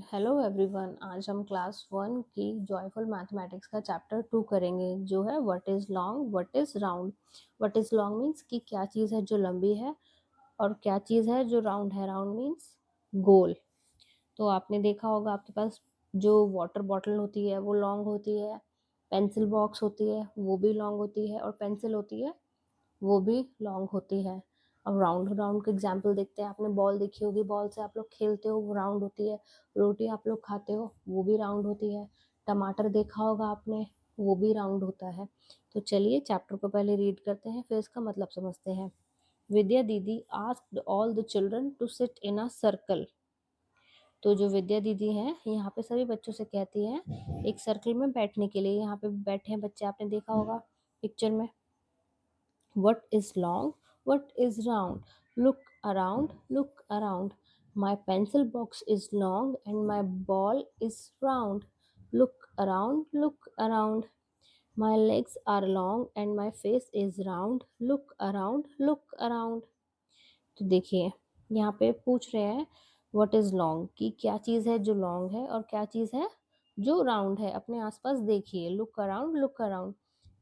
Hello everyone. आज हम class one की जॉयफुल मैथमेटिक्स का चैप्टर 2 करेंगे, जो है what is long, what is round. What is long means कि क्या चीज़ है जो लंबी है, और क्या चीज़ है जो राउंड है। राउंड मीन्स गोल। तो आपने देखा होगा, आपके पास जो वाटर बॉटल होती है वो लॉन्ग होती है, पेंसिल बॉक्स होती है वो भी लॉन्ग होती है, और पेंसिल होती है वो भी लॉन्ग होती है। अब राउंड राउंड के एग्जाम्पल देखते हैं। आपने बॉल देखी होगी, बॉल से आप लोग खेलते हो, वो राउंड होती है। रोटी आप लोग खाते हो, वो भी राउंड होती है। टमाटर देखा होगा आपने, वो भी राउंड होता है। तो चलिए चैप्टर को पहले रीड करते हैं, फिर इसका मतलब समझते हैं। विद्या दीदी asked all the children to sit in a circle. तो जो विद्या दीदी हैं, यहाँ पे सभी बच्चों से कहती हैं एक सर्कल में बैठने के लिए। यहाँ पे बैठे हैं बच्चे, आपने देखा होगा पिक्चर में। What is long? What is round? Look around, look around. My pencil box is long and my ball is round. Look around, look around. My legs are long and my face is round. Look around, look around. तो देखिए, यहाँ पे पूछ रहे हैं what is long, कि क्या चीज़ है जो लॉन्ग है और क्या चीज़ है जो राउंड है। अपने आसपास देखिए, लुक अराउंड, लुक अराउंड।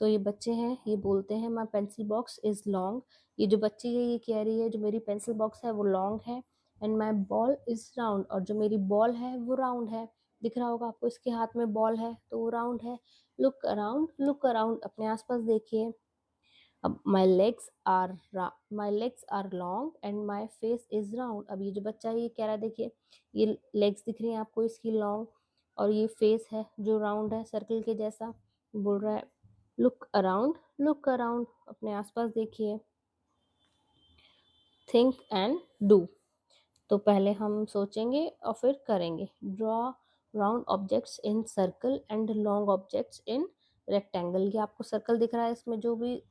तो ये बच्चे हैं, ये बोलते हैं माई पेंसिल बॉक्स इज लॉन्ग। ये जो बच्ची है ये कह रही है जो मेरी पेंसिल बॉक्स है वो लॉन्ग है, and my ball is round, और जो मेरी बॉल है वो राउंड है। दिख रहा होगा आपको, इसके हाथ में बॉल है तो वो राउंड है। लुक अराउंड, लुक अराउंड, अपने आसपास देखिए। अब my legs are long and my face is round. अब ये जो बच्चा है ये कह रहा है, देखिए ये लेग्स दिख रही हैं आपको इसकी लॉन्ग, और ये फेस है जो राउंड है सर्कल के जैसा। बोल रहा है लुक अराउंड, लुक अराउंड, अपने आसपास देखिए। Think and do. तो पहले हम सोचेंगे और फिर करेंगे। Draw round objects in circle and long objects in rectangle. ये आपको सर्कल दिख रहा है, इसमें जो भी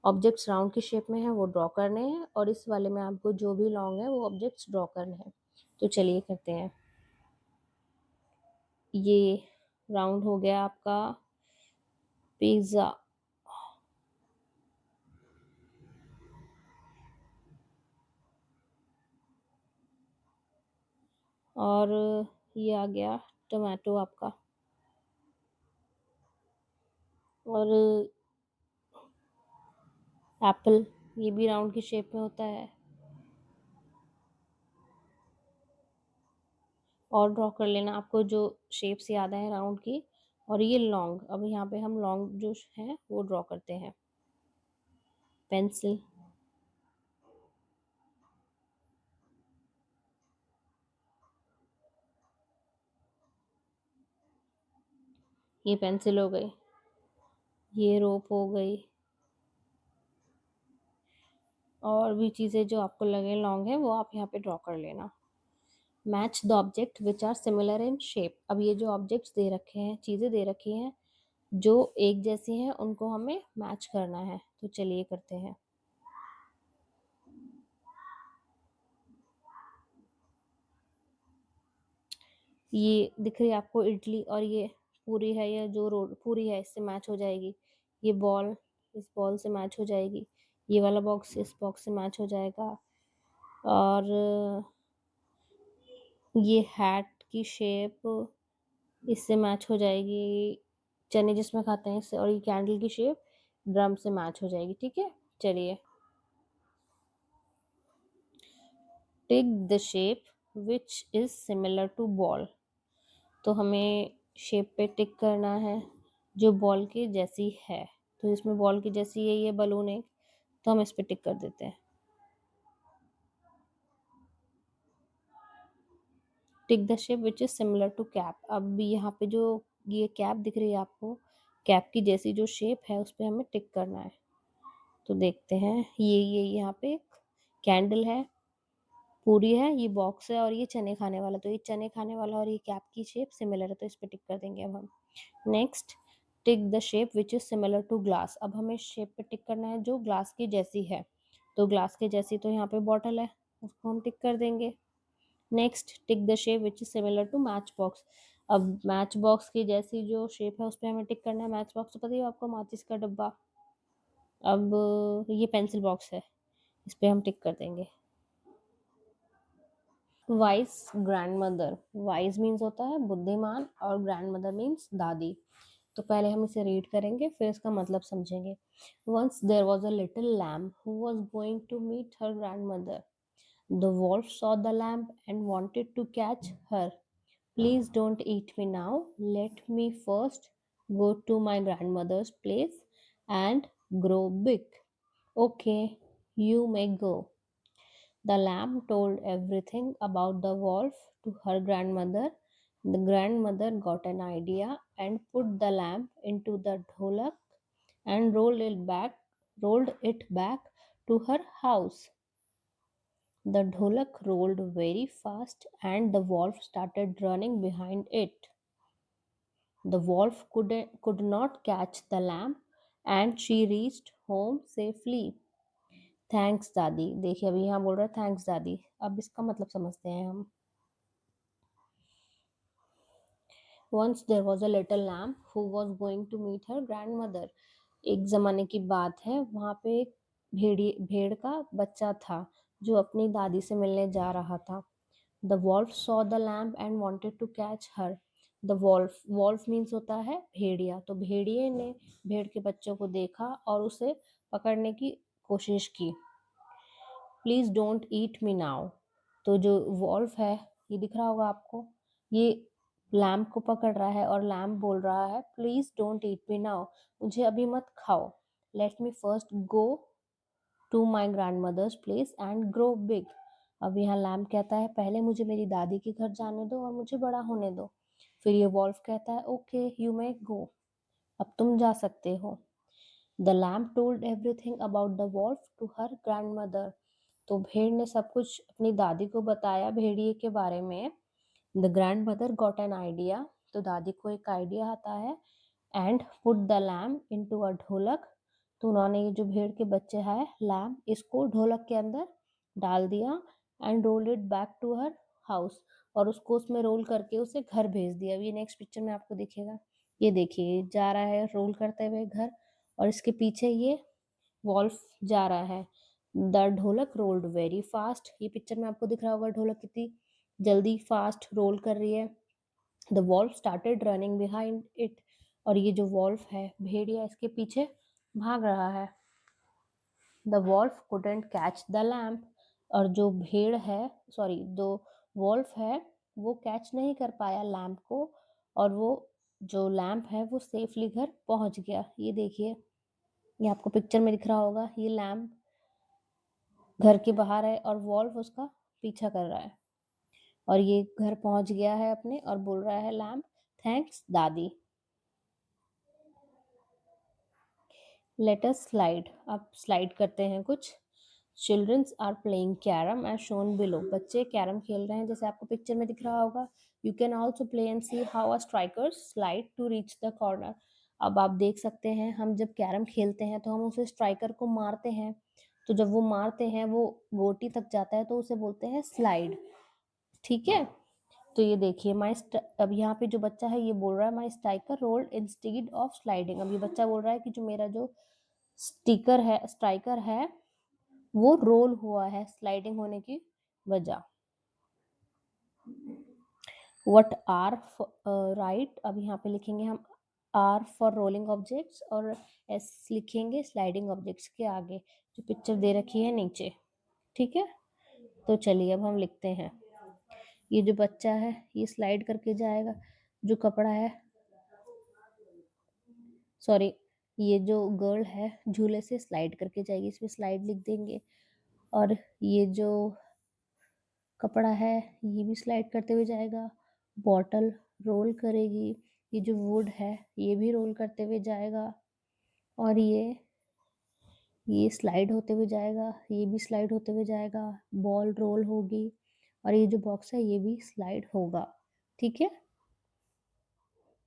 ऑब्जेक्ट्स राउंड की शेप में है वो ड्रॉ करने हैं, और इस वाले में आपको जो भी लॉन्ग है वो ऑब्जेक्ट्स ड्रॉ करने हैं। तो चलिए करते हैं। ये राउंड हो गया आपका पिज्ज़ा, और ये आ गया टोमेटो आपका, और एप्पल, ये भी राउंड की शेप में होता है। और ड्रॉ कर लेना आपको जो शेप्स याद है राउंड की। और ये लॉन्ग, अब यहाँ पे हम लॉन्ग जो है वो ड्रॉ करते हैं। पेंसिल, ये पेंसिल हो गई, ये रोप हो गई, और भी चीज़ें जो आपको लगे लॉन्ग है वो आप यहाँ पे ड्रॉ कर लेना। Match the object which are similar in shape. अब ये जो ऑब्जेक्ट्स दे रखे हैं, चीज़ें दे रखी हैं जो एक जैसी हैं, उनको हमें मैच करना है। तो चलिए करते हैं। ये दिख रही है आपको इडली, और ये पूरी है, ये जो रोड पूरी है इससे मैच हो जाएगी। ये बॉल इस बॉल से मैच हो जाएगी। ये वाला बॉक्स इस बॉक्स से मैच हो जाएगा। और ये हैट की शेप इससे मैच हो जाएगी, चने जिसमें खाते हैं इससे। और ये कैंडल की शेप ड्रम से मैच हो जाएगी। ठीक है, चलिए। Tick the shape which is similar to ball. तो हमें शेप पे टिक करना है जो बॉल के जैसी है। तो इसमें बॉल की जैसी है ये बलून एक, तो हम इस पे टिक कर देते हैं। Tick the shape which is similar to cap. अब यहाँ पे जो ये कैप दिख रही है आपको, कैप की जैसी जो शेप है उस पे हमें टिक करना है। तो देखते हैं, ये यहाँ पे कैंडल है, पूरी है, ये बॉक्स है, और ये चने खाने वाला। तो ये चने खाने वाला और ये कैप की शेप सिमिलर है, तो इस पे टिक कर देंगे अब हम। Next, tick the shape which is similar to glass. अब हमें शेप पे टिक करना है जो ग्लास की जैसी है। तो ग्लास के जैसी तो यहाँ पे बॉटल है, उसको हम टिक कर देंगे। Next, tick the shape which is similar to match box. अब मैच बॉक्स की जैसी जो शेप है उस पर हमें टिक करना है। मैच बॉक्स तो पता ही है आपको, माचिस का डब्बा। अब ये पेंसिल बॉक्स है, इस पे हम टिक कर देंगे। वाइज ग्रैंडमदर, वाइज मीन्स होता है बुद्धिमान और ग्रैंडमदर मीन्स दादी। तो पहले हम इसे रीड करेंगे फिर इसका मतलब समझेंगे। Once there was a little lamb who was going to meet her grandmother. The wolf saw the lamb and wanted to catch her. Please don't eat me now. Let me first go to my grandmother's place and grow big. Okay, you may go. The lamb told everything about the wolf to her grandmother. The grandmother got an idea and put the lamb into the dholak and rolled it back to her house. The dholak rolled very fast and the wolf started running behind it. The wolf could not catch the lamb and she reached home safely. Thanks दादी। देखिए अभी यहाँ बोल रहा है thanks दादी। अब इसका मतलब समझते हैं हम। Once there was a little lamb who was going to meet her grandmother. एक ज़माने की बात है, वहाँ पे एक भेड़ का बच्चा था जो अपनी दादी से मिलने जा रहा था। The wolf saw the lamb and wanted to catch her. The wolf, wolf means होता है भेड़िया, तो भेड़िए ने भेड़ के बच्चों को देखा और उसे पकड़ने की कोशिश की। Please don't eat me now. तो जो वॉल्फ है, ये दिख रहा होगा आपको, ये लैम्प को पकड़ रहा है और लैम्प बोल रहा है please don't eat me now, मुझे अभी मत खाओ। Let me first go to my grandmother's place and grow big. अब यहाँ लैम्प कहता है पहले मुझे मेरी दादी के घर जाने दो और मुझे बड़ा होने दो। फिर ये वॉल्फ कहता है ओके यू मे गो, अब तुम जा सकते हो। The lamb told everything about the wolf to her grandmother. तो भेड़ ने सब कुछ अपनी दादी को बताया भेड़िए के बारे में। The grand mother got an idea, तो दादी को एक आइडिया आता है। And put the lamp into a ढोलक, तो उन्होंने ये जो भेड़ के बच्चे है लैम्प, इसको ढोलक के अंदर डाल दिया। And roll it back to her house, और उसको उसमें रोल करके उसे घर भेज दिया। ये नेक्स्ट पिक्चर में आपको दिखेगा। ये देखिए जा रहा है रोल करते हुए घर, और इसके पीछे ये वॉल्फ जा रहा है। द ढोलक रोल्ड वेरी फास्ट, ये पिक्चर में आपको दिख रहा होगा ढोलक कितनी जल्दी फास्ट रोल कर रही है। The wolf started running behind it, और ये जो वॉल्फ है भेड़िया इसके पीछे भाग रहा है। The wolf couldn't catch the lamb, और जो भेड़ है सॉरी जो वॉल्फ है वो कैच नहीं कर पाया लैम्प को, और वो जो लैम्प है वो सेफली घर पहुंच गया। ये देखिए, ये आपको पिक्चर में दिख रहा होगा, ये लैम्प घर के बाहर है और वॉल्फ उसका पीछा कर रहा है, और ये घर पहुंच गया है अपने, और बोल रहा है लैम्प थैंक्स दादी। लेट अस स्लाइड, अब स्लाइड करते हैं कुछ। Childrens are playing carrom as shown below, बच्चे कैरम खेल रहे हैं जैसे आपको पिक्चर में दिख रहा होगा। You can also play and see how a striker slide to reach the corner. अब आप देख सकते हैं हम जब कैरम खेलते हैं तो हम उसे स्ट्राइकर को मारते हैं, तो जब वो मारते हैं वो गोटी तक जाता है तो उसे बोलते हैं स्लाइड। ठीक है, तो ये देखिए अब यहाँ पे जो बच्चा है ये बोल रहा है my striker rolled instead of sliding. अब ये बच्चा बोल रहा है कि जो मेरा जो स्ट्राइकर है वो रोल हुआ है स्लाइडिंग होने की वजह। वट आर राइट, अब यहाँ पे लिखेंगे हम आर फॉर रोलिंग ऑब्जेक्ट्स और एस लिखेंगे स्लाइडिंग ऑब्जेक्ट्स के आगे, जो पिक्चर दे रखी है नीचे। ठीक है, तो चलिए अब हम लिखते हैं। ये जो बच्चा है ये स्लाइड करके जाएगा, जो कपड़ा है सॉरी ये जो गर्ल है झूले से स्लाइड करके जाएगी, इसमें स्लाइड लिख देंगे। और ये जो कपड़ा है ये भी स्लाइड करते हुए जाएगा। बॉटल रोल करेगी, ये जो वुड है ये भी रोल करते हुए जाएगा, और ये स्लाइड होते हुए जाएगा, ये भी स्लाइड होते हुए जाएगा। बॉल रोल होगी, और ये जो बॉक्स है ये भी स्लाइड होगा। ठीक है,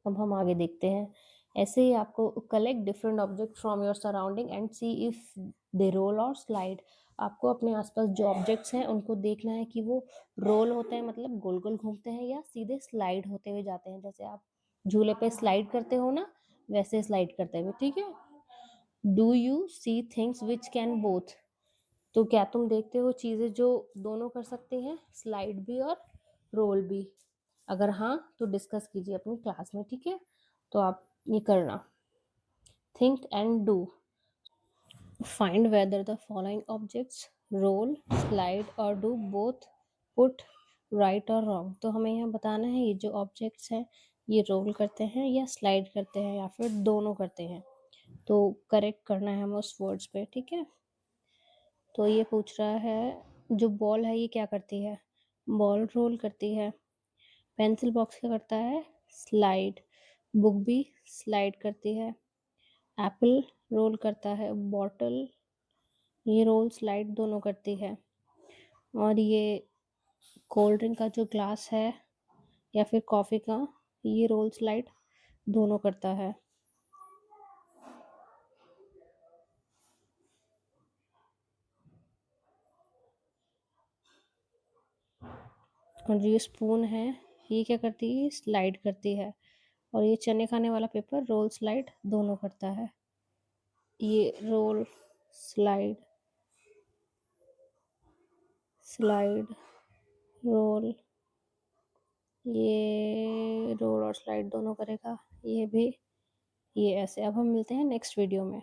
अब हम आगे देखते हैं। ऐसे ही आपको collect different object from your surrounding and see if they roll और स्लाइड। आपको अपने आसपास जो ऑब्जेक्ट्स हैं उनको देखना है कि वो रोल होते हैं मतलब गोल गोल घूमते हैं, या सीधे स्लाइड होते हुए जाते हैं, जैसे आप झूले पे स्लाइड करते हो ना वैसे स्लाइड करते हुए। ठीक है, do you see things which can both, तो क्या तुम देखते हो चीज़ें जो दोनों कर सकती हैं, स्लाइड भी और रोल भी? अगर हाँ, तो डिस्कस कीजिए अपनी क्लास में, ठीक है? तो आप ये करना। Think and do. Find whether the following objects roll, slide or do both put right or wrong। तो हमें यहाँ बताना है ये जो ऑब्जेक्ट्स हैं ये रोल करते हैं या स्लाइड करते हैं या फिर दोनों करते हैं। तो करेक्ट करना है हमें उस वर्ड्स पे, ठीक है? तो ये पूछ रहा है जो बॉल है ये क्या करती है? बॉल रोल करती है। पेंसिल बॉक्स क्या करता है? स्लाइड। बुक भी स्लाइड करती है। एप्पल रोल करता है। बॉटल ये रोल स्लाइड दोनों करती है। और ये कोल्ड ड्रिंक का जो ग्लास है या फिर कॉफ़ी का, ये रोल स्लाइड दोनों करता है। और जो ये स्पून है ये क्या करती है? स्लाइड करती है। और ये चने खाने वाला पेपर रोल स्लाइड दोनों करता है। ये रोल स्लाइड स्लाइड रोल, ये रोल और स्लाइड दोनों करेगा। ये भी, ये ऐसे। अब हम मिलते हैं नेक्स्ट वीडियो में।